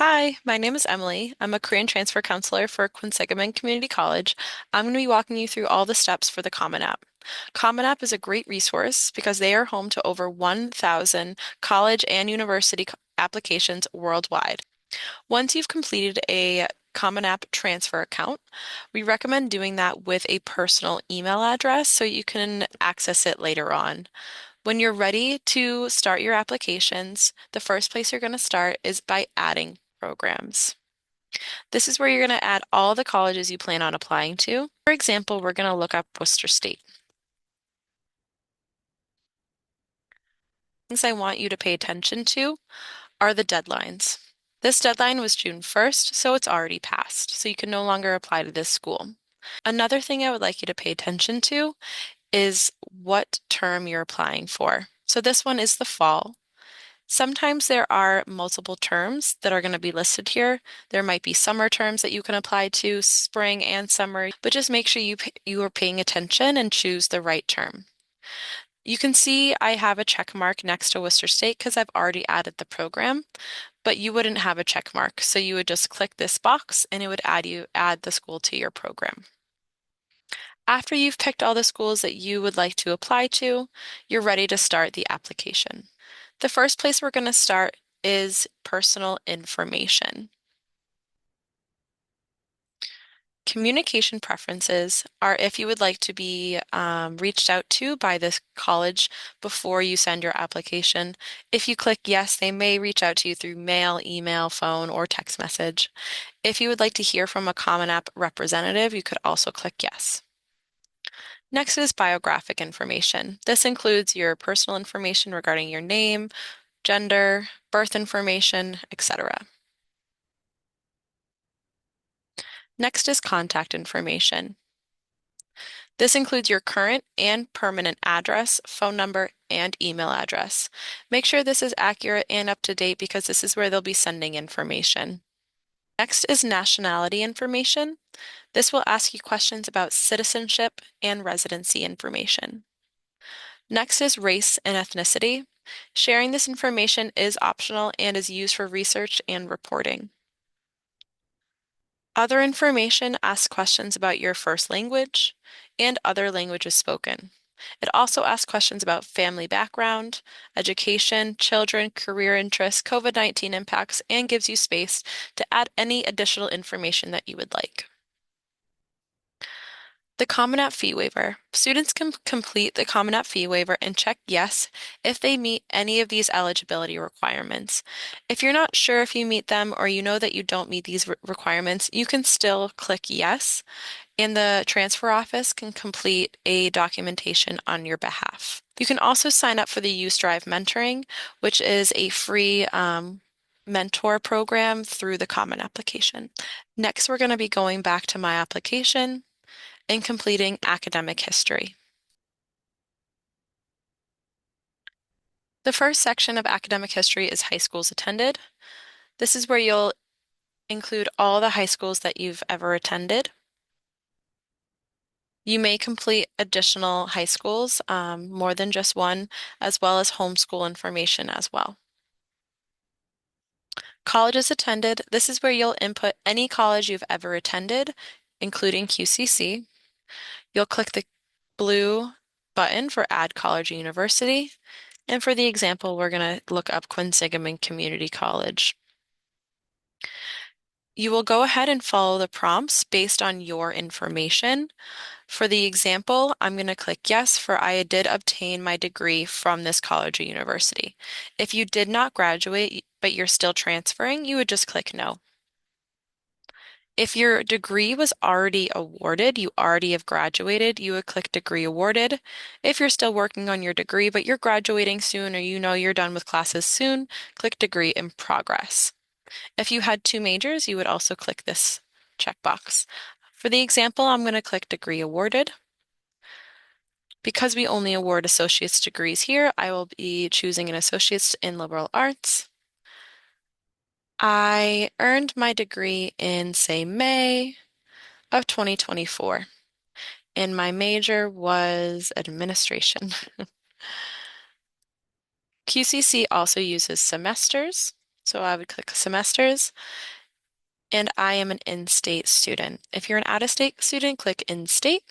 Hi, my name is Emily. I'm a career and transfer counselor for Quinsigamond Community College. I'm going to be walking you through all the steps for the Common App. Common App is a great resource because they are home to over 1,000 college and university applications worldwide. Once you've completed a Common App transfer account, we recommend doing that with a personal email address so you can access it later on. When you're ready to start your applications, the first place you're going to start is by adding programs. This is where you're going to add all the colleges you plan on applying to. For example, we're going to look up Worcester State. Things I want you to pay attention to are the deadlines. This deadline was June 1st, so it's already passed, so you can no longer apply to this school. Another thing I would like you to pay attention to is what term you're applying for. So this one is the fall. Sometimes there are multiple terms that are going to be listed here. There might be summer terms that you can apply to, spring and summer, but just make sure you are paying attention and choose the right term. You can see I have a check mark next to Worcester State because I've already added the program, but you wouldn't have a check mark. So you would just click this box and it would add the school to your program. After you've picked all the schools that you would like to apply to, you're ready to start the application. The first place we're going to start is personal information. Communication preferences are if you would like to be reached out to by this college before you send your application. If you click yes, they may reach out to you through mail, email, phone, or text message. If you would like to hear from a Common App representative, you could also click yes. Next is biographic information. This includes your personal information regarding your name, gender, birth information, etc. Next is contact information. This includes your current and permanent address, phone number, and email address. Make sure this is accurate and up to date because this is where they'll be sending information. Next is nationality information. This will ask you questions about citizenship and residency information. Next is race and ethnicity. Sharing this information is optional and is used for research and reporting. Other information asks questions about your first language and other languages spoken. It also asks questions about family background, education, children, career interests, COVID-19 impacts, and gives you space to add any additional information that you would like. The Common App Fee Waiver. Students can complete the Common App Fee Waiver and check yes if they meet any of these eligibility requirements. If you're not sure if you meet them or you know that you don't meet these requirements, you can still click yes, and the transfer office can complete a documentation on your behalf. You can also sign up for the Use Drive Mentoring, which is a free mentor program through the Common application. Next, we're going to be going back to my application and completing academic history. The first section of academic history is high schools attended. This is where you'll include all the high schools that you've ever attended. You may complete additional high schools, more than just one, as well as homeschool information as well. Colleges attended. This is where you'll input any college you've ever attended, including QCC. You'll click the blue button for Add College or University. And for the example, we're going to look up Quinsigamond Community College. You will go ahead and follow the prompts based on your information. For the example, I'm going to click yes for I did obtain my degree from this college or university. If you did not graduate, but you're still transferring, you would just click no. If your degree was already awarded, you already have graduated, you would click degree awarded. If you're still working on your degree, but you're graduating soon or you know you're done with classes soon, click degree in progress. If you had two majors, you would also click this checkbox. For the example, I'm going to click degree awarded. Because we only award associate's degrees here, I will be choosing an associate's in liberal arts. I earned my degree in, say, May of 2024, and my major was administration. QCC also uses semesters, So I would click semesters, and I am an in-state student. If you're an out-of-state student, click in-state.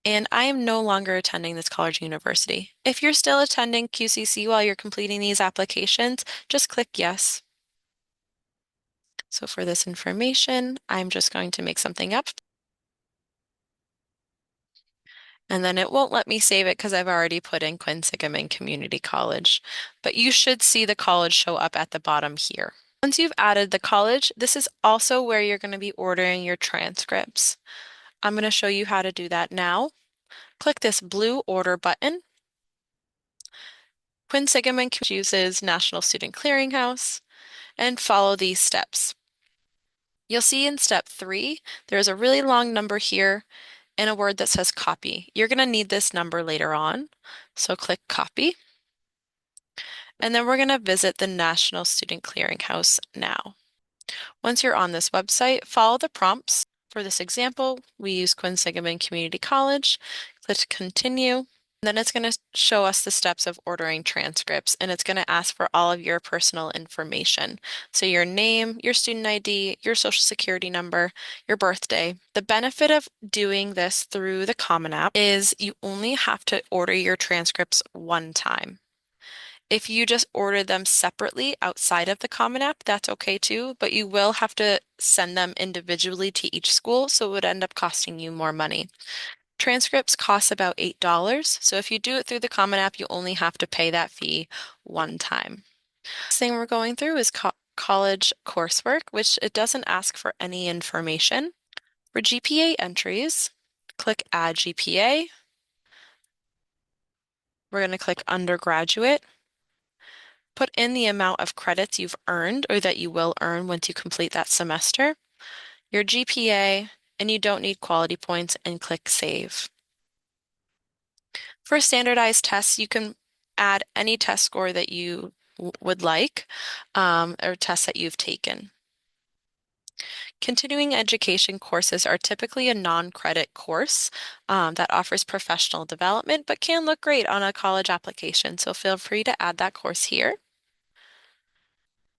And I am no longer attending this college or university. If you're still attending QCC while you're completing these applications, just click yes. So for this information, I'm just going to make something up. And then it won't let me save it because I've already put in Quinsigamond Community College. But you should see the college show up at the bottom here. Once you've added the college, this is also where you're going to be ordering your transcripts. I'm going to show you how to do that now. Click this blue order button. Quinsigamond uses National Student Clearinghouse, and follow these steps. You'll see in step 3, there's a really long number here and a word that says copy. You're going to need this number later on, so click copy. And then we're going to visit the National Student Clearinghouse now. Once you're on this website, follow the prompts. For this example, we use Quinsigamond Community College. Click continue. Then it's going to show us the steps of ordering transcripts, and it's going to ask for all of your personal information. So your name, your student ID, your social security number, your birthday. The benefit of doing this through the CommonApp is you only have to order your transcripts one time. If you just order them separately outside of the CommonApp, that's okay too, but you will have to send them individually to each school, so it would end up costing you more money. Transcripts cost about $8, so if you do it through the CommonApp, you only have to pay that fee one time. Next thing we're going through is college coursework, which it doesn't ask for any information. For GPA entries, click Add GPA. We're going to click Undergraduate. Put in the amount of credits you've earned or that you will earn once you complete that semester, your GPA, and you don't need quality points, and click Save. For standardized tests, you can add any test score that you would like, or tests that you've taken. Continuing education courses are typically a non-credit course that offers professional development, but can look great on a college application, so feel free to add that course here.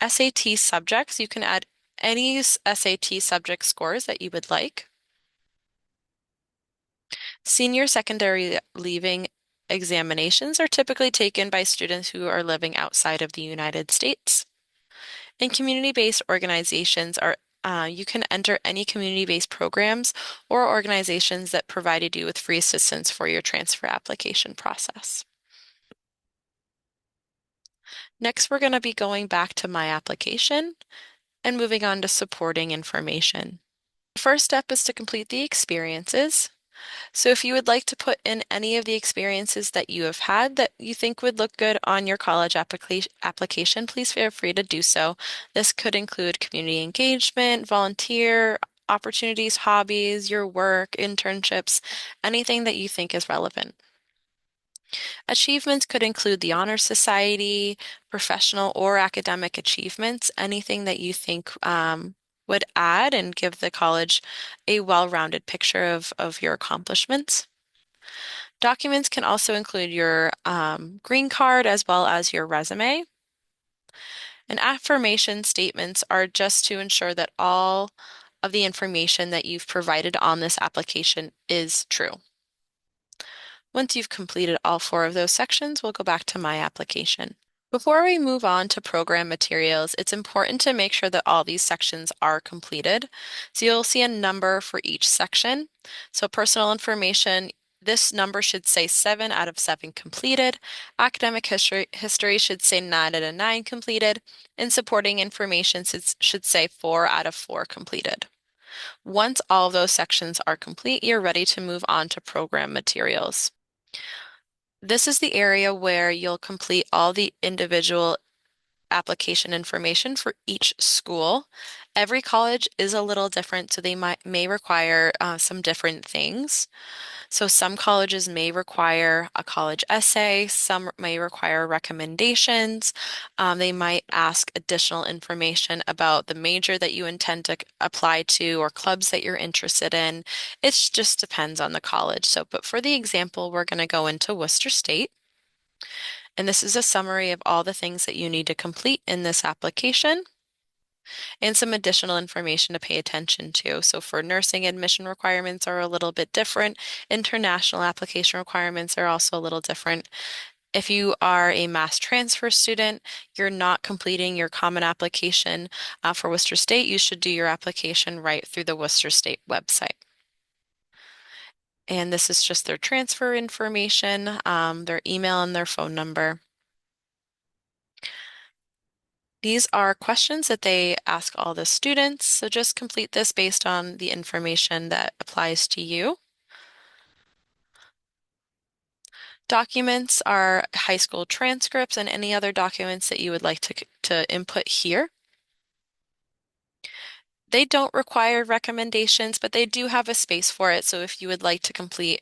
SAT subjects, you can add any SAT subject scores that you would like. Senior secondary leaving examinations are typically taken by students who are living outside of the United States. And community-based organizations are you can enter any community-based programs or organizations that provided you with free assistance for your transfer application process. Next, we're going to be going back to My Application and moving on to supporting information. The first step is to complete the experiences. So if you would like to put in any of the experiences that you have had that you think would look good on your college application, please feel free to do so. This could include community engagement, volunteer opportunities, hobbies, your work, internships, anything that you think is relevant. Achievements could include the Honor Society, professional or academic achievements, anything that you think would add and give the college a well-rounded picture of your accomplishments. Documents can also include your green card as well as your resume. And affirmation statements are just to ensure that all of the information that you've provided on this application is true. Once you've completed all 4 of those sections, we'll go back to My Application. Before we move on to program materials, it's important to make sure that all these sections are completed. So you'll see a number for each section. So personal information, this number should say 7 out of 7 completed. Academic history should say 9 out of 9 completed. And supporting information should say 4 out of 4 completed. Once all of those sections are complete, you're ready to move on to program materials. This is the area where you'll complete all the individual application information for each school. Every college is a little different, so they may require some different things. So some colleges may require a college essay, some may require recommendations. They might ask additional information about the major that you intend to apply to or clubs that you're interested in. It just depends on the college. So, but for the example, we're going to go into Worcester State. And this is a summary of all the things that you need to complete in this application and some additional information to pay attention to. So for nursing, admission requirements are a little bit different. International application requirements are also a little different. If you are a mass transfer student, you're not completing your common application for Worcester State. You should do your application right through the Worcester State website. And this is just their transfer information, their email and their phone number. These are questions that they ask all the students, so just complete this based on the information that applies to you. Documents are high school transcripts and any other documents that you would like to input here. They don't require recommendations, but they do have a space for it, so if you would like to complete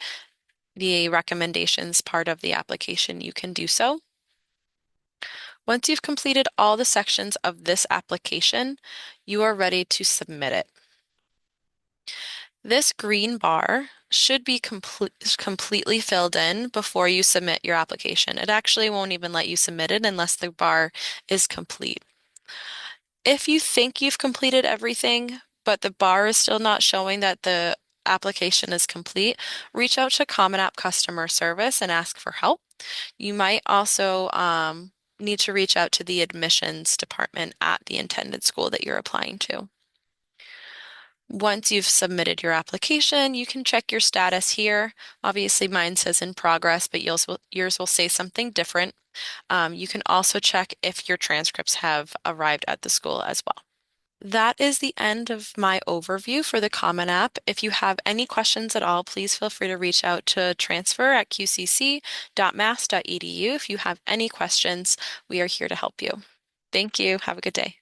the recommendations part of the application, you can do so. Once you've completed all the sections of this application, you are ready to submit it. This green bar should be completely filled in before you submit your application. It actually won't even let you submit it unless the bar is complete. If you think you've completed everything, but the bar is still not showing that the application is complete, reach out to CommonApp customer service and ask for help. You might also need to reach out to the admissions department at the intended school that you're applying to. Once you've submitted your application, you can check your status here. Obviously, mine says in progress, but yours will say something different. You can also check if your transcripts have arrived at the school as well. That is the end of my overview for the Common App. If you have any questions at all, please feel free to reach out to transfer@qcc.mass.edu. If you have any questions, we are here to help you. Thank you. Have a good day.